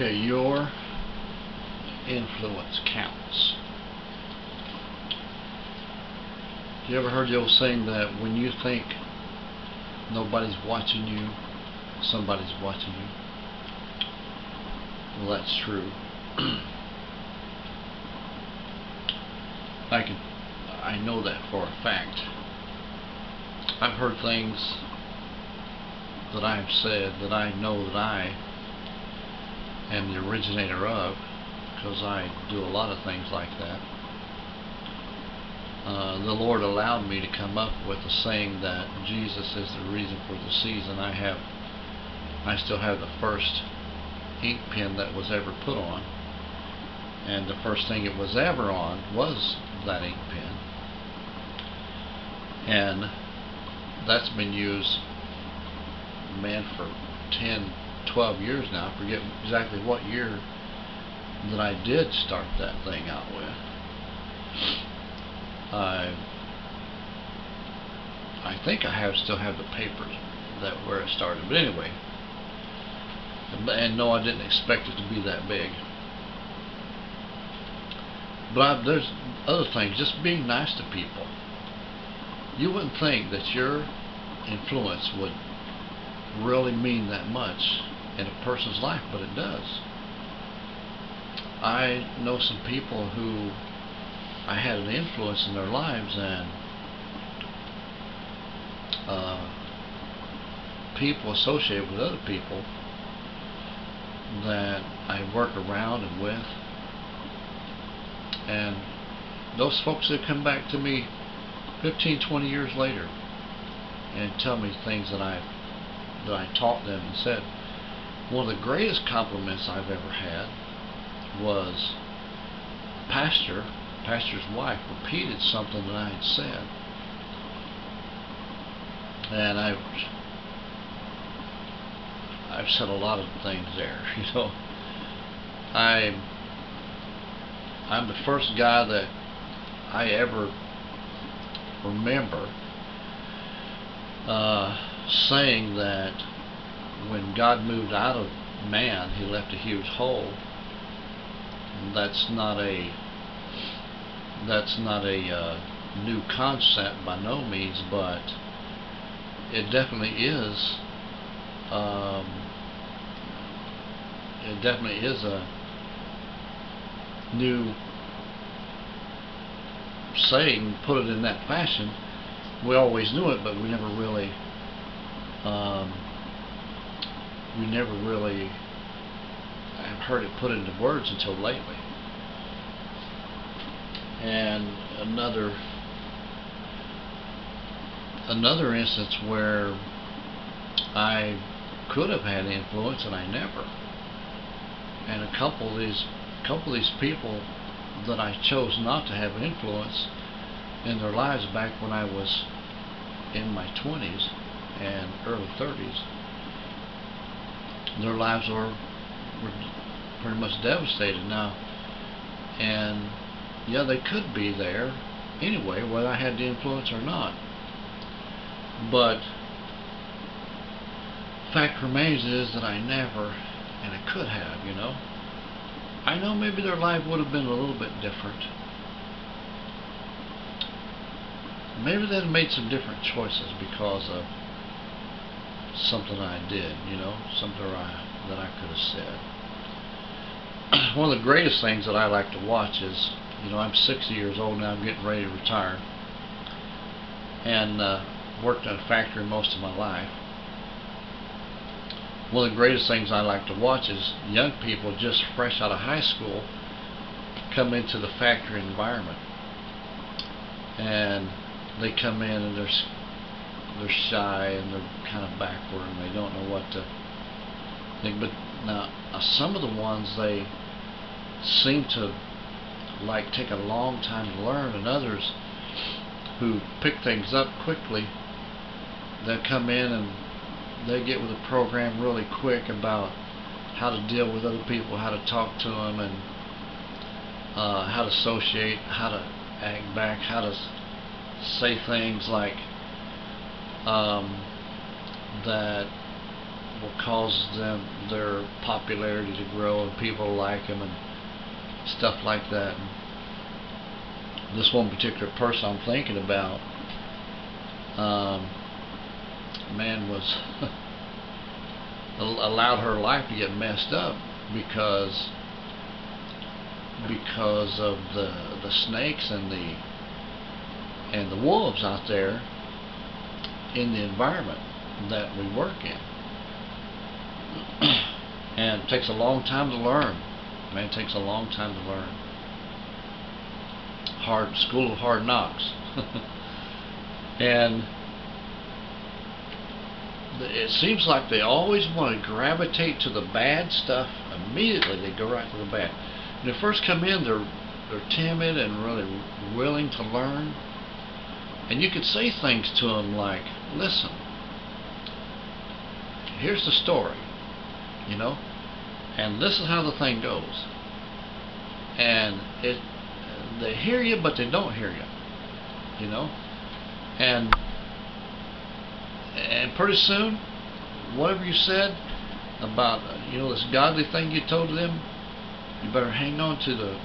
Okay, your influence counts. You ever heard the old saying that when you think nobody's watching you, somebody's watching you? Well, that's true. I know that for a fact. I've heard things that I've said that I know that I am the originator of, because I do a lot of things like that. The Lord allowed me to come up with a saying that Jesus is the reason for the season. I still have the first ink pen that was ever put on, and the first thing it was ever on was that ink pen, and that's been used, man, for 10, 12 years now. I forget exactly what year that I did start that thing out with. I think I still have the papers that where it started, but anyway. And no, I didn't expect it to be that big. But there's other things, just being nice to people. You wouldn't think that your influence would really mean that much in a person's life, but it does. I know some people who I had an influence in their lives, and people associated with other people that I work around and with, and those folks that come back to me 15, 20 years later and tell me things that I taught them and said. One of the greatest compliments I've ever had was pastor's wife repeated something that I had said, and I've said a lot of things there. You know, I'm the first guy that I ever remember saying that when God moved out of man, He left a huge hole. That's not a new concept by no means, but it definitely is. It definitely is a new saying. Put it in that fashion. We always knew it, but we never really have heard it put into words until lately. And another instance where I could have had influence and I never. And a couple of these people that I chose not to have influence in their lives back when I was in my 20s and early 30s, their lives were pretty much devastated now. And yeah, they could be there anyway, whether I had the influence or not. But fact remains is that I never, and I could have, you know. I know maybe their life would have been a little bit different. Maybe they'd have made some different choices because of something I did, you know, something that I could have said. One of the greatest things that I like to watch is, you know, I'm 60 years old now, I'm getting ready to retire, and worked in a factory most of my life. One of the greatest things I like to watch is young people just fresh out of high school come into the factory environment, and they come in and they're shy and they're kind of backward and they don't know what to think. But now some of the ones, they seem to like take a long time to learn, and others who pick things up quickly, they'll come in and they get with a program really quick about how to deal with other people, how to talk to them, and how to associate, how to act back, how to say things like that will cause their popularity to grow and people like them and stuff like that. And this one particular person I'm thinking about, man, was allowed her life to get messed up because of the snakes and the wolves out there in the environment that we work in. And it takes a long time to learn. Man, it takes a long time to learn. School of hard knocks. And it seems like they always want to gravitate to the bad stuff immediately. They go right to the bad. When they first come in, they're timid and really willing to learn. And you could say things to them like, listen, here's the story, you know, and this is how the thing goes. And they hear you, but they don't hear you, you know. And pretty soon, whatever you said about, this godly thing you told them, you better hang on to the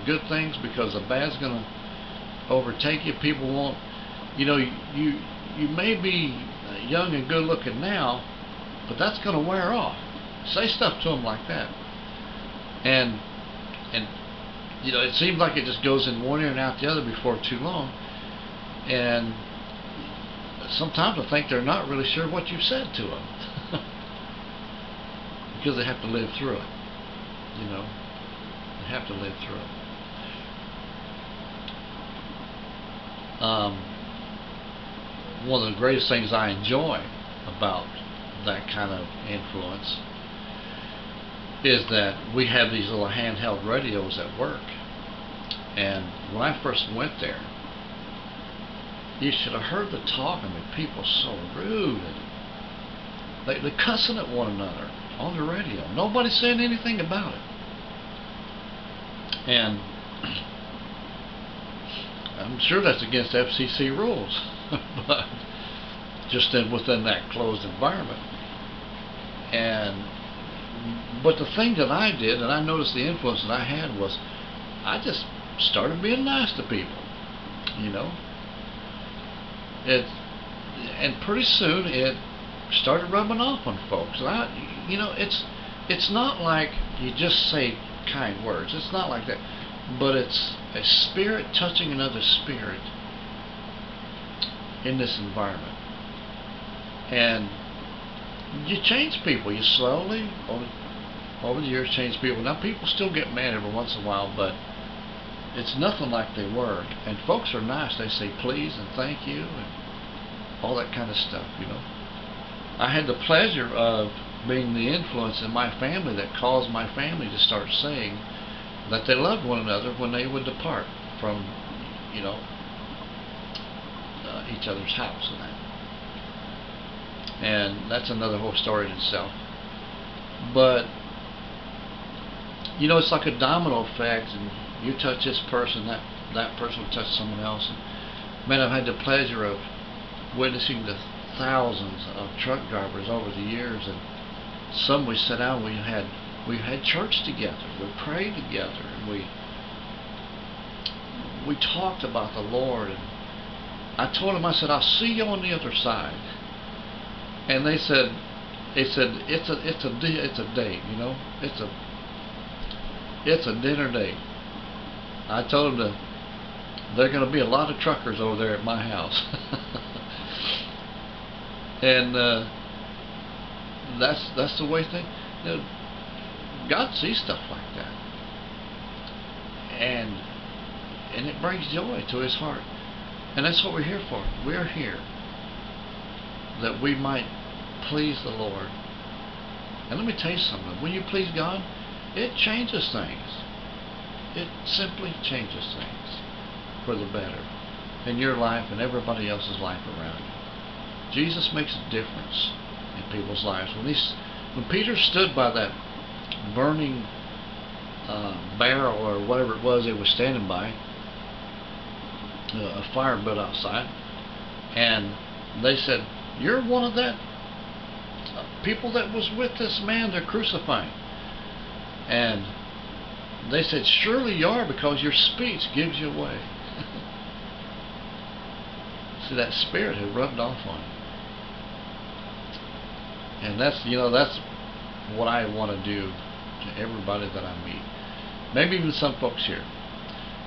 good things, because the bad's going to overtake you. People won't, you may be young and good looking now, but that's going to wear off. Say stuff to them like that. And it seems like it just goes in one ear and out the other before too long. And sometimes I think they're not really sure what you've said to them. Because they have to live through it. They have to live through it. One of the greatest things I enjoy about that kind of influence is that we have these little handheld radios at work. And when I first went there, you should have heard the talking with people so rude. And they're cussing at one another on the radio. Nobody's saying anything about it. And I'm sure that's against FCC rules, but just within that closed environment. But the thing that I did, and I noticed the influence that I had, was I just started being nice to people, and pretty soon it started rubbing off on folks. And it's not like you just say kind words. It's not like that. But it's a spirit touching another spirit in this environment. And you change people. You slowly, over the years, change people. Now, people still get mad every once in a while, but it's nothing like they were. And folks are nice. They say please and thank you and all that kind of stuff, I had the pleasure of being the influence in my family that caused my family to start saying that they loved one another when they would depart from, each other's house and that. And that's another whole story in itself. But, it's like a domino effect, and you touch this person, that person will touch someone else. And, man, I've had the pleasure of witnessing the thousands of truck drivers over the years, and some we sat down, we had church together, we prayed together, and we talked about the Lord. And I told them, I said, I'll see you on the other side. And they said it's a date, it's a dinner date. I told them there are going to be a lot of truckers over there at my house. And that's the way things. God sees stuff like that, and it brings joy to His heart, and that's what we're here for. We're here that we might please the Lord. And let me tell you something. When you please God, it changes things. It simply changes things for the better in your life and everybody else's life around you. Jesus makes a difference in people's lives. When Peter stood by that burning barrel or whatever it was they were standing by, a fire built outside, and they said, "You're one of that people that was with this man they're crucifying. And they said, surely you are, because your speech gives you away. See, that spirit had rubbed off on him. And that's, that's what I want to do to everybody that I meet. Maybe even some folks here.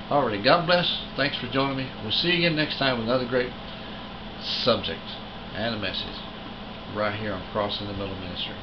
Alrighty, God bless. Thanks for joining me. We'll see you again next time with another great subject and a message right here on Crossing the Middle Ministry.